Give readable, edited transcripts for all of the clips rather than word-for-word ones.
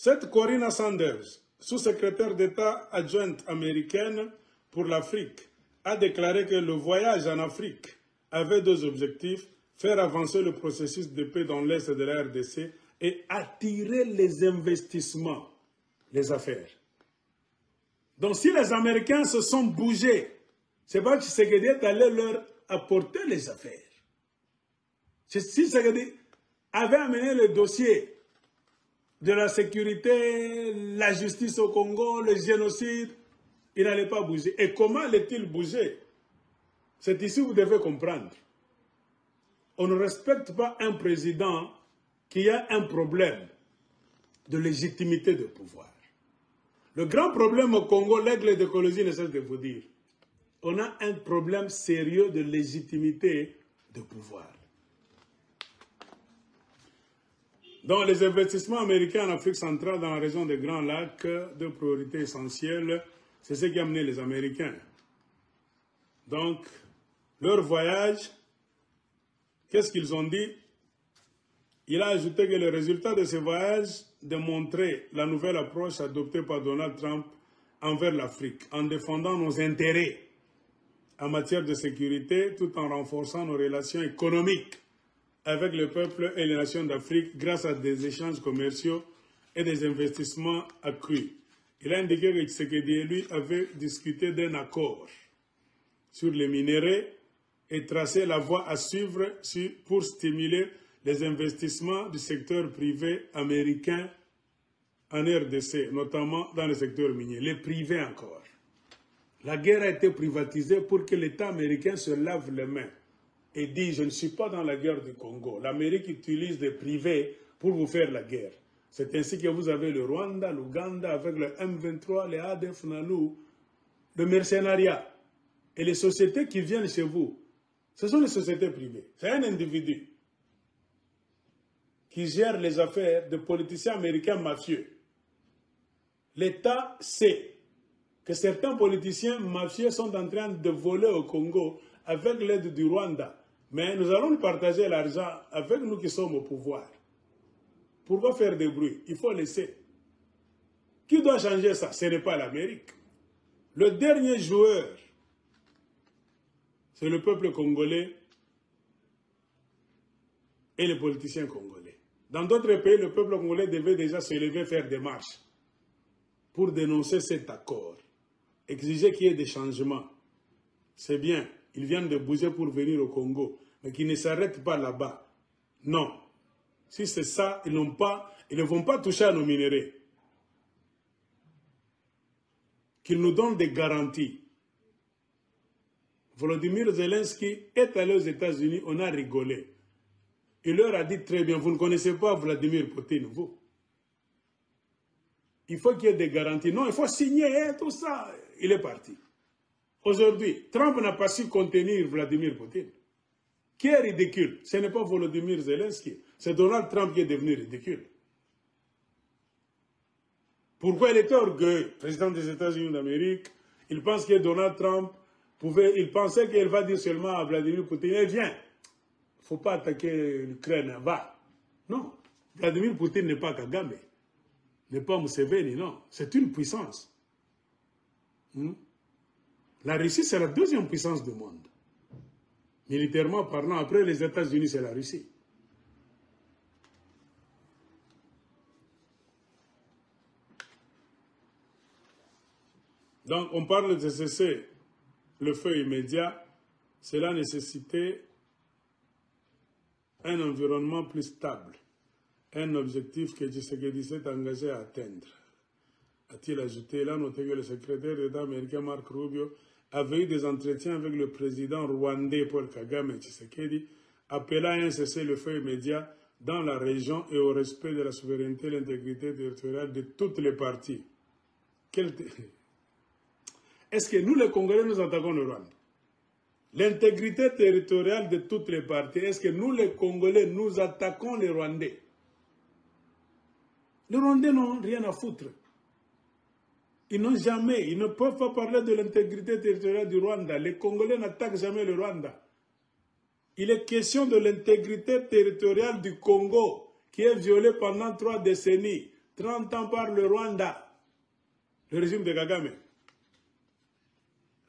Cette Corinna Sanders, sous-secrétaire d'État adjointe américaine pour l'Afrique, a déclaré que le voyage en Afrique avait deux objectifs: faire avancer le processus de paix dans l'Est de la RDC et attirer les investissements, les affaires. Donc si les Américains se sont bougés, c'est pas que Tshisekedi est allé leur apporter les affaires. Si Tshisekedi avait amené le dossier de la sécurité, la justice au Congo, le génocide, il n'allait pas bouger. Et comment allait-il bouger? C'est ici que vous devez comprendre. On ne respecte pas un président qui a un problème de légitimité de pouvoir. Le grand problème au Congo, l'aigle d'écologie ne cesse de vous dire, on a un problème sérieux de légitimité de pouvoir. Donc les investissements américains en Afrique centrale dans la région des Grands Lacs, de priorité essentielle, c'est ce qui a amené les Américains. Donc, leur voyage, qu'est-ce qu'ils ont dit? Il a ajouté que le résultat de ce voyage démontrait la nouvelle approche adoptée par Donald Trump envers l'Afrique, en défendant nos intérêts en matière de sécurité, tout en renforçant nos relations économiques avec le peuple et les nations d'Afrique grâce à des échanges commerciaux et des investissements accrus. Il a indiqué que Tshisekedi et lui avaient discuté d'un accord sur les minéraux et tracé la voie à suivre pour stimuler les investissements du secteur privé américain en RDC, notamment dans le secteur minier, les privés encore. La guerre a été privatisée pour que l'État américain se lave les mains et dit « je ne suis pas dans la guerre du Congo ». L'Amérique utilise des privés pour vous faire la guerre. C'est ainsi que vous avez le Rwanda, l'Ouganda avec le M23, les ADF NALU, le mercenariat. Et les sociétés qui viennent chez vous, ce sont les sociétés privées. C'est un individu qui gère les affaires de politiciens américains mafieux. L'État sait que certains politiciens mafieux sont en train de voler au Congo avec l'aide du Rwanda. Mais nous allons partager l'argent avec nous qui sommes au pouvoir. Pourquoi faire des bruits? Il faut laisser. Qui doit changer ça? Ce n'est pas l'Amérique. Le dernier joueur, c'est le peuple congolais et les politiciens congolais. Dans d'autres pays, le peuple congolais devait déjà se lever, faire des marches pour dénoncer cet accord, exiger qu'il y ait des changements. C'est bien, ils viennent de bouger pour venir au Congo, mais qu'ils ne s'arrêtent pas là-bas. Non. Si c'est ça, ils ne vont pas toucher à nos minéraux. Qu'ils nous donnent des garanties. Volodymyr Zelensky est allé aux États-Unis, on a rigolé. Il leur a dit très bien, vous ne connaissez pas Vladimir Poutine, vous. Il faut qu'il y ait des garanties. Non, il faut signer tout ça. Il est parti. Aujourd'hui, Trump n'a pas su contenir Vladimir Poutine. Qui est ridicule? Ce n'est pas Volodymyr Zelensky. C'est Donald Trump qui est devenu ridicule. Pourquoi il était orgueilleux? Président des États-Unis d'Amérique, il pense que Donald Trump il pensait qu'il va dire seulement à Vladimir Poutine, eh, viens, il ne faut pas attaquer l'Ukraine, va. Non, Vladimir Poutine n'est pas Kagame, n'est pas Museveni, non. C'est une puissance. La Russie, c'est la deuxième puissance du monde. Militairement parlant, après les États-Unis, c'est la Russie. Donc, on parle de cesser le feu immédiat. Cela nécessitait un environnement plus stable, un objectif que Tshisekedi s'est engagé à atteindre. A-t-il ajouté, là, notez que le secrétaire d'État américain Marco Rubio avait eu des entretiens avec le président rwandais Paul Kagame et Tshisekedi, appelant à un cessez-le-feu immédiat dans la région et au respect de la souveraineté et l'intégrité territoriale de toutes les parties. Est-ce que nous, les Congolais, nous attaquons le Rwanda? L'intégrité territoriale de toutes les parties, est-ce que nous, les Congolais, nous attaquons les Rwandais? Les Rwandais n'ont rien à foutre. Ils ne peuvent pas parler de l'intégrité territoriale du Rwanda. Les Congolais n'attaquent jamais le Rwanda. Il est question de l'intégrité territoriale du Congo, qui est violée pendant 3 décennies 30 ans par le Rwanda, le régime de Kagame.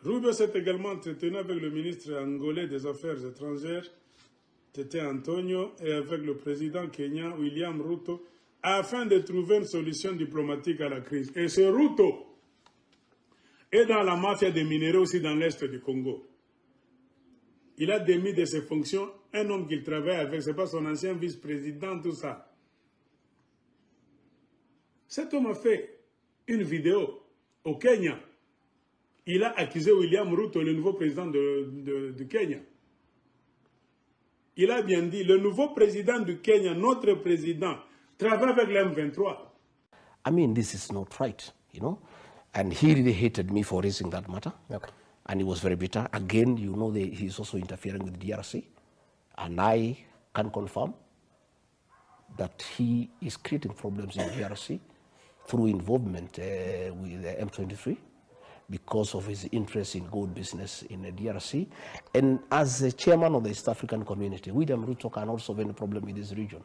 Rubio s'est également entretenu avec le ministre angolais des Affaires étrangères, Tete Antonio, et avec le président kenyan William Ruto, afin de trouver une solution diplomatique à la crise. Et ce Ruto est dans la mafia des minéraux aussi dans l'Est du Congo. Il a démis de ses fonctions un homme qu'il travaille avec, ce n'est pas son ancien vice-président, tout ça. Cet homme a fait une vidéo au Kenya. Il a accusé William Ruto, le nouveau président du Kenya. Il a bien dit, le nouveau président du Kenya, notre président, travaille avec l'M23. I mean, this is not right, you know. And he really hated me for raising that matter. Okay. And he was very bitter. Again, you know, he's also interfering with the DRC. And I can confirm that he is creating problems in the DRC through involvement with the M23 because of his interest in gold business in the DRC. And as the chairman of the East African community, William Ruto can also have a problem in this region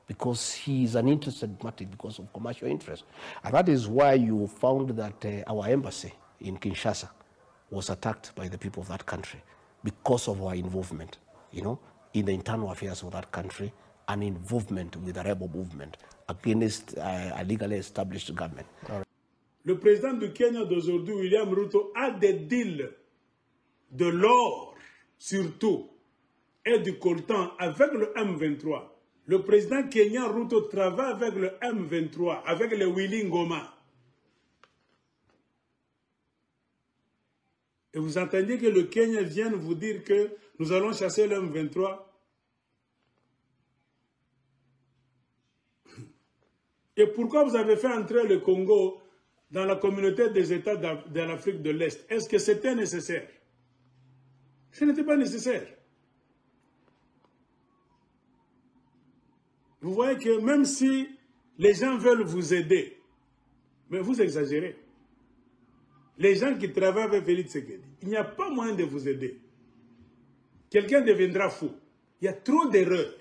because he is an interested party because of commercial interest. And that is why you found that our embassy in Kinshasa was attacked by the people of that country because of our involvement, you know, in the internal affairs of that country and involvement with the rebel movement against a legally established government. Le président du Kenya d'aujourd'hui, William Ruto, a des deals de l'or, surtout, et du coltan avec le M23. Le président kenyan Ruto travaille avec le M23, avec le Willy Ngoma. Et vous entendez que le Kenya vient vous dire que nous allons chasser le M23. Et pourquoi vous avez fait entrer le Congo dans la communauté des États de l'Afrique de l'Est? Est-ce que c'était nécessaire? Ce n'était pas nécessaire. Vous voyez que même si les gens veulent vous aider, mais vous exagérez. Les gens qui travaillent avec Félix Tshisekedi, il n'y a pas moyen de vous aider. Quelqu'un deviendra fou. Il y a trop d'erreurs.